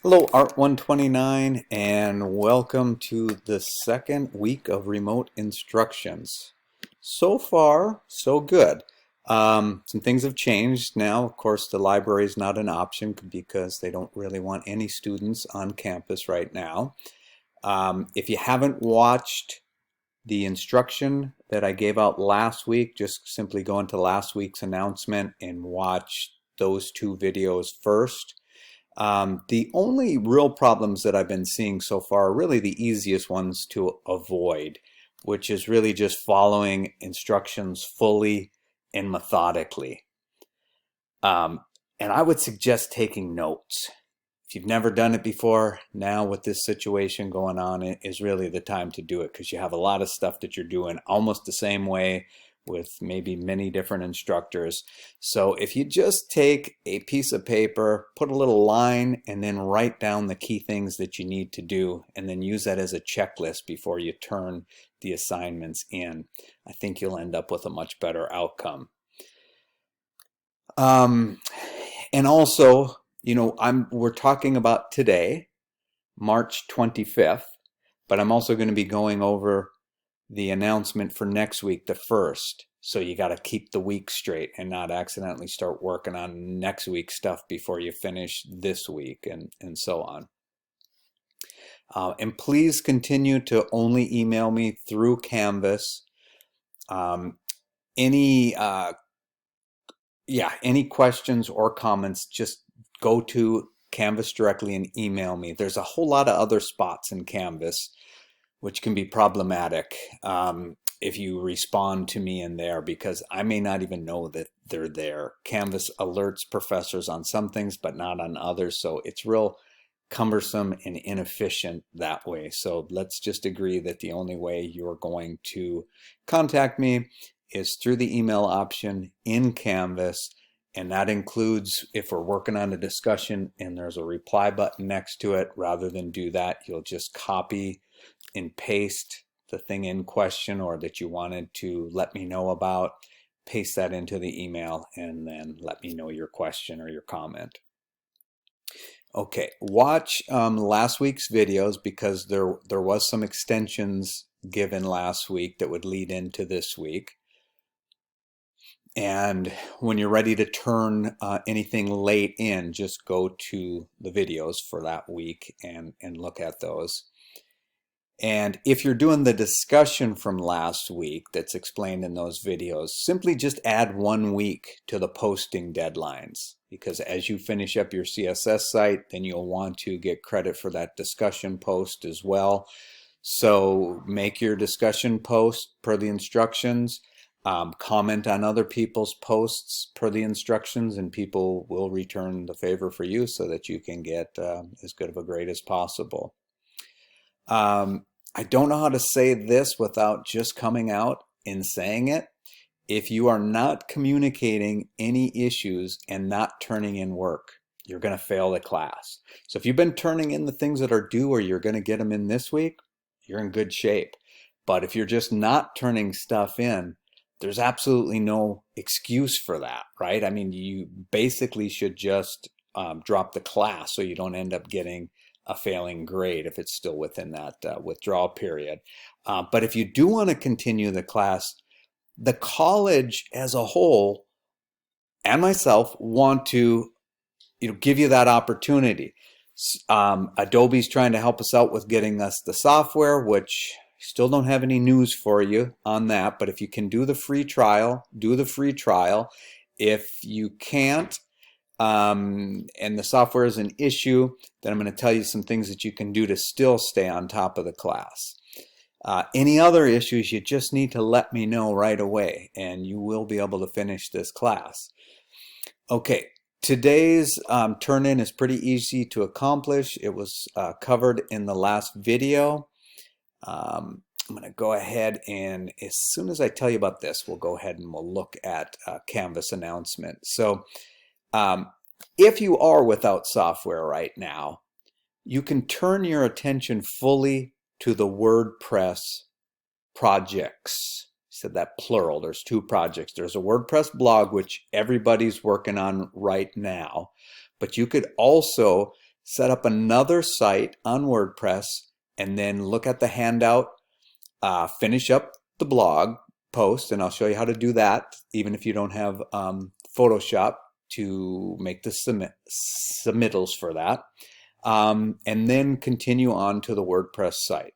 Hello, Art129, and welcome to the second week of remote instructions. So far, so good. Some things have changed now. Of course, the library is not an option because they don't really want any students on campus right now. If you haven't watched the instruction that I gave out last week, just simply go into last week's announcement and watch those two videos first. The only real problems that I've been seeing so far are really the easiest ones to avoid, which is really just following instructions fully and methodically. And I would suggest taking notes. If you've never done it before, now with this situation going on, it is really the time to do it because you have a lot of stuff that you're doing almost the same way with maybe many different instructors. So if you just take a piece of paper, put a little line, and then write down the key things that you need to do, and then use that as a checklist before you turn the assignments in, I think you'll end up with a much better outcome. And also, we're talking about today, March 25th, but I'm also going to be going over the announcement for next week, the 1st. So you got to keep the week straight and not accidentally start working on next week's stuff before you finish this week and so on. And please continue to only email me through Canvas. Any questions or comments, just go to Canvas directly and email me. There's a whole lot of other spots in Canvas which can be problematic if you respond to me in there, because I may not even know that they're there. Canvas alerts professors on some things but not on others, so it's real cumbersome and inefficient that way. So let's just agree that the only way you're going to contact me is through the email option in Canvas, and that includes if we're working on a discussion and there's a reply button next to it. Rather than do that, you'll just copy and paste the thing in question or that you wanted to let me know about, paste that into the email, and then let me know your question or your comment. Okay, watch last week's videos because there was some extensions given last week that would lead into this week. And when you're ready to turn anything late in, just go to the videos for that week and look at those. And if you're doing the discussion from last week that's explained in those videos, simply just add 1 week to the posting deadlines, because as you finish up your CSS site, then you'll want to get credit for that discussion post as well. So make your discussion post per the instructions, comment on other people's posts per the instructions, and people will return the favor for you so that you can get as good of a grade as possible. I don't know how to say this without just coming out and saying it. If you are not communicating any issues and not turning in work, you're going to fail the class. So if you've been turning in the things that are due or you're going to get them in this week, you're in good shape. But if you're just not turning stuff in, there's absolutely no excuse for that, right? I mean, you basically should just drop the class so you don't end up getting a failing grade if it's still within that withdrawal period. But if you do want to continue the class, the college as a whole and myself want to give you that opportunity. Adobe's trying to help us out with getting us the software, which I still don't have any news for you on that. But if you can do the free trial, do the free trial. If you can't, and the software is an issue, then I'm going to tell you some things that you can do to still stay on top of the class. Any other issues, you just need to let me know right away and you will be able to finish this class. Okay, today's turn-in is pretty easy to accomplish. It was covered in the last video. I'm going to go ahead and as soon as I tell you about this, we'll go ahead and we'll look at Canvas announcement. So if you are without software right now, you can turn your attention fully to the WordPress projects. I said that plural. There's 2 projects. There's a WordPress blog, which everybody's working on right now. But you could also set up another site on WordPress, and then look at the handout, finish up the blog post, and I'll show you how to do that even if you don't have Photoshop to make the submittals for that, and then continue on to the WordPress site.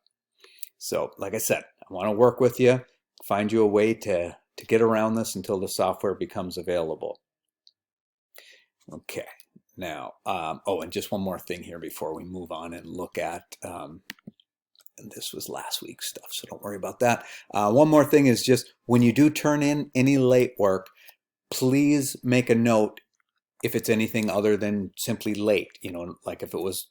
So like I said, I want to work with you, find you a way to get around this until the software becomes available. Okay, now, oh, and just one more thing here before we move on and look at, this was last week's stuff, so don't worry about that. One more thing is just when you do turn in any late work, please make a note if it's anything other than simply late, you know, like if it was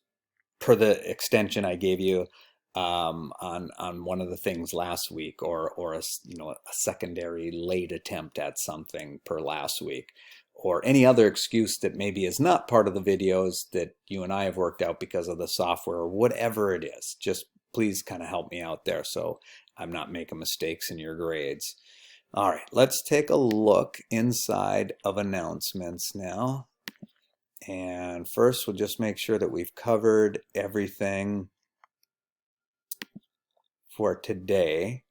per the extension I gave you on one of the things last week, or a, you know, a secondary late attempt at something per last week, or any other excuse that maybe is not part of the videos that you and I have worked out because of the software, or whatever it is. Just please kind of help me out there so I'm not making mistakes in your grades. All right, let's take a look inside of announcements now. And first, we'll just make sure that we've covered everything for today,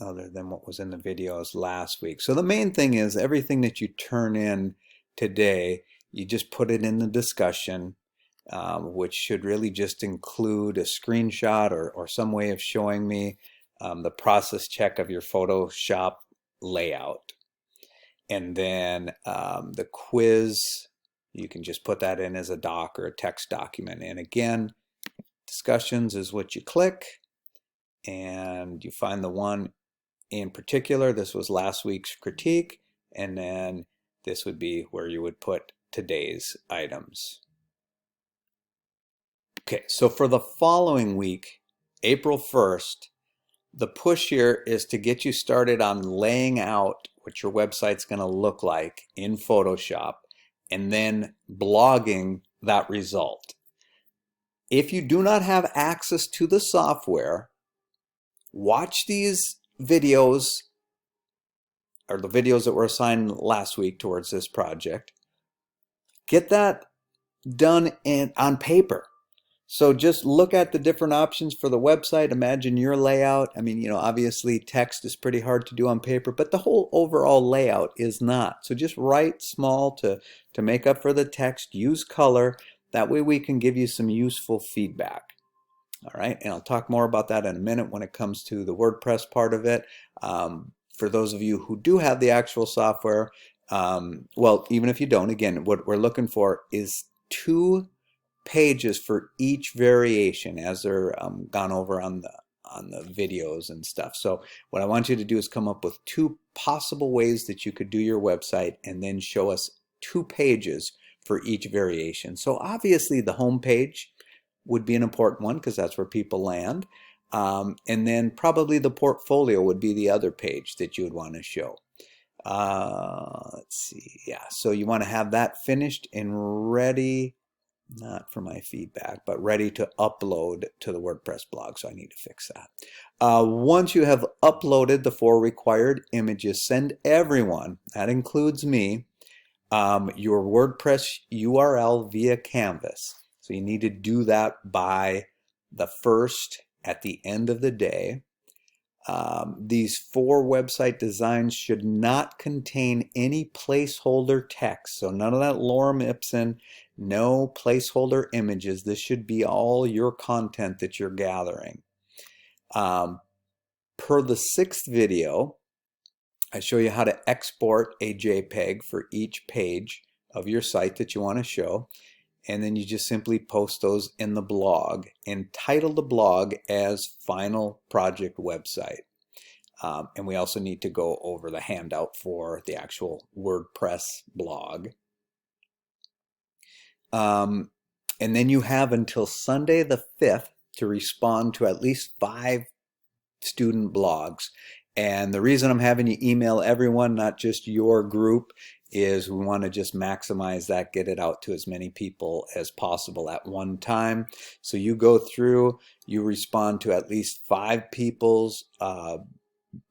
other than what was in the videos last week. So the main thing is everything that you turn in today, you just put it in the discussion, which should really just include a screenshot or some way of showing me the process check of your Photoshop layout. And then the quiz, you can just put that in as a doc or a text document. And again, discussions is what you click, and you find the one in particular. This was last week's critique, and then this would be where you would put today's items. Okay, so for the following week, April 1st, the push here is to get you started on laying out what your website's going to look like in Photoshop, and then blogging that result. If you do not have access to the software, watch these videos, or the videos that were assigned last week towards this project. Get that done on paper. So just look at the different options for the website. Imagine your layout. I mean, you know, obviously text is pretty hard to do on paper, but the whole overall layout is not. So just write small to make up for the text. Use color. That way we can give you some useful feedback. All right, and I'll talk more about that in a minute when it comes to the WordPress part of it. For those of you who do have the actual software, well, even if you don't, again, what we're looking for is 2 pages for each variation as they're gone over on the videos and stuff. So what I want you to do is come up with 2 possible ways that you could do your website, and then show us 2 pages for each variation. So obviously the home page would be an important one because that's where people land. And then probably the portfolio would be the other page that you would want to show. Let's see, yeah, so you want to have that finished and ready, not for my feedback, but ready to upload to the WordPress blog, so I need to fix that. Once you have uploaded the 4 required images, send everyone, that includes me, your WordPress URL via Canvas. So you need to do that by the 1st at the end of the day. These 4 website designs should not contain any placeholder text. So none of that lorem ipsum, no placeholder images. This should be all your content that you're gathering. Per the 6th video, I show you how to export a JPEG for each page of your site that you want to show. And then you just simply post those in the blog and title the blog as Final Project Website. And we also need to go over the handout for the actual WordPress blog. And then you have until Sunday the 5th to respond to at least 5 student blogs. And the reason I'm having you email everyone, not just your group, is we want to just maximize that, get it out to as many people as possible at one time. So you go through, you respond to at least 5 people's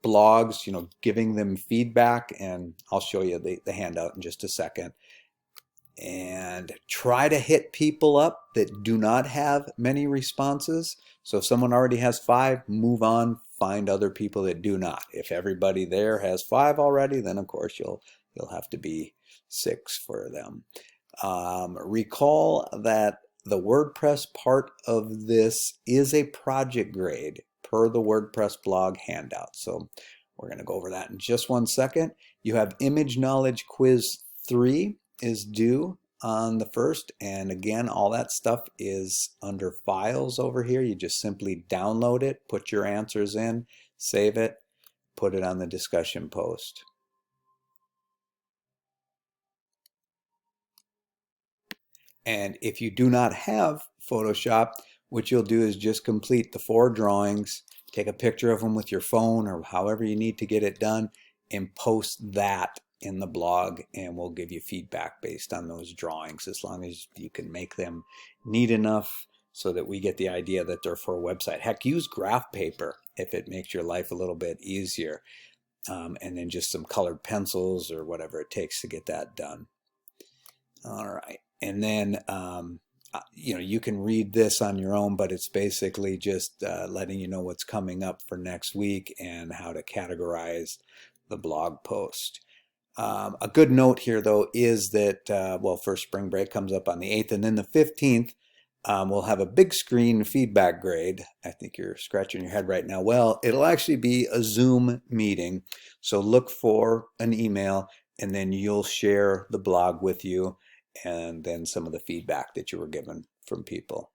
blogs, you know, giving them feedback, and I'll show you the handout in just a second. and try to hit people up that do not have many responses. So if someone already has 5, move on, find other people that do not. If everybody there has 5 already, then of course you'll have to be 6 for them. Recall that the WordPress part of this is a project grade per the WordPress blog handout. So we're going to go over that in just one second. You have Image Knowledge Quiz 3 is due on the 1st, and again, all that stuff is under Files over here. You just simply download it, put your answers in, save it, put it on the discussion post. And if you do not have Photoshop, what you'll do is just complete the 4 drawings, take a picture of them with your phone or however you need to get it done, and post that in the blog, and we'll give you feedback based on those drawings, as long as you can make them neat enough so that we get the idea that they're for a website. Heck, use graph paper if it makes your life a little bit easier, and then just some colored pencils or whatever it takes to get that done. All right. And then, you can read this on your own, but it's basically just letting you know what's coming up for next week and how to categorize the blog post. A good note here, though, is that, first spring break comes up on the 8th, and then the 15th, we'll have a big screen feedback grade. I think you're scratching your head right now. Well, it'll actually be a Zoom meeting, so look for an email, and then you'll share the blog with you, and then some of the feedback that you were given from people.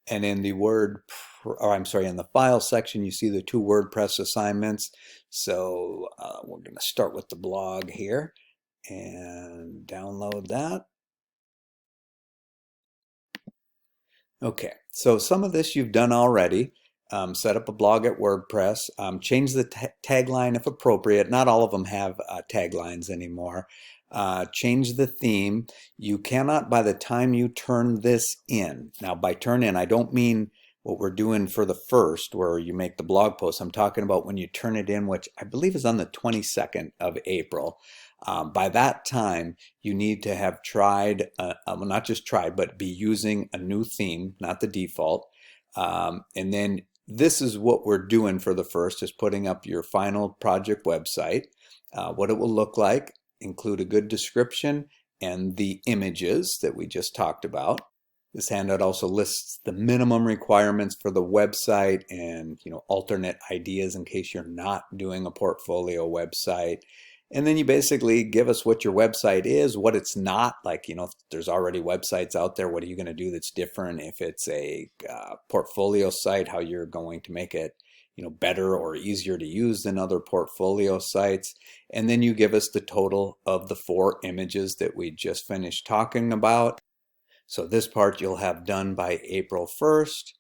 And in the in the file section, you see the 2 WordPress assignments. So we're going to start with the blog here and download that. Okay, so some of this you've done already. Set up a blog at WordPress. Change the tagline if appropriate. Not all of them have taglines anymore. Change the theme. You cannot, by the time you turn this in, now by turn in, I don't mean what we're doing for the 1st where you make the blog post. I'm talking about when you turn it in, which I believe is on the 22nd of April. By that time, you need to have tried, not just tried, but be using a new theme, not the default. And then this is what we're doing for the 1st, is putting up your final project website, what it will look like, include a good description and the images that we just talked about. This handout also lists the minimum requirements for the website and alternate ideas in case you're not doing a portfolio website. And then you basically give us what your website is, what it's not. Like, if there's already websites out there, what are you going to do that's different? If it's a portfolio site, how you're going to make it better or easier to use than other portfolio sites. And then you give us the total of the 4 images that we just finished talking about. So this part you'll have done by April 1st,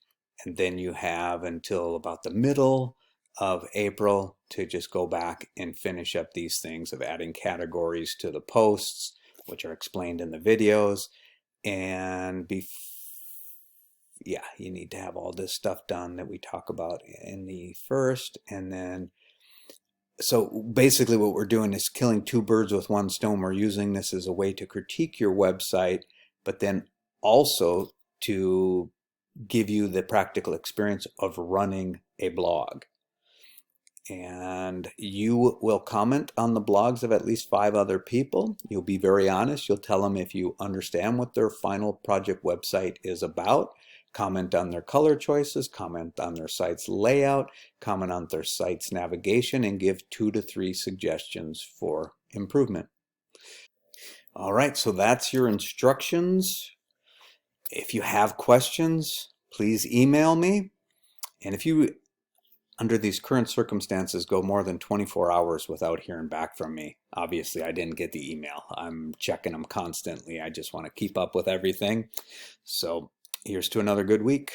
and then you have until about the middle of April to just go back and finish up these things of adding categories to the posts, which are explained in the videos. And you need to have all this stuff done that we talk about in the 1st. And then, so basically what we're doing is killing 2 birds with 1 stone. We're using this as a way to critique your website, but then also to give you the practical experience of running a blog. And you will comment on the blogs of at least 5 other people. You'll be very honest. You'll tell them if you understand what their final project website is about. Comment on their color choices, comment on their site's layout, comment on their site's navigation, and give 2 to 3 suggestions for improvement. All right, so that's your instructions. If you have questions, please email me. And if you, under these current circumstances, go more than 24 hours without hearing back from me, obviously I didn't get the email. I'm checking them constantly. I just want to keep up with everything. So here's to another good week.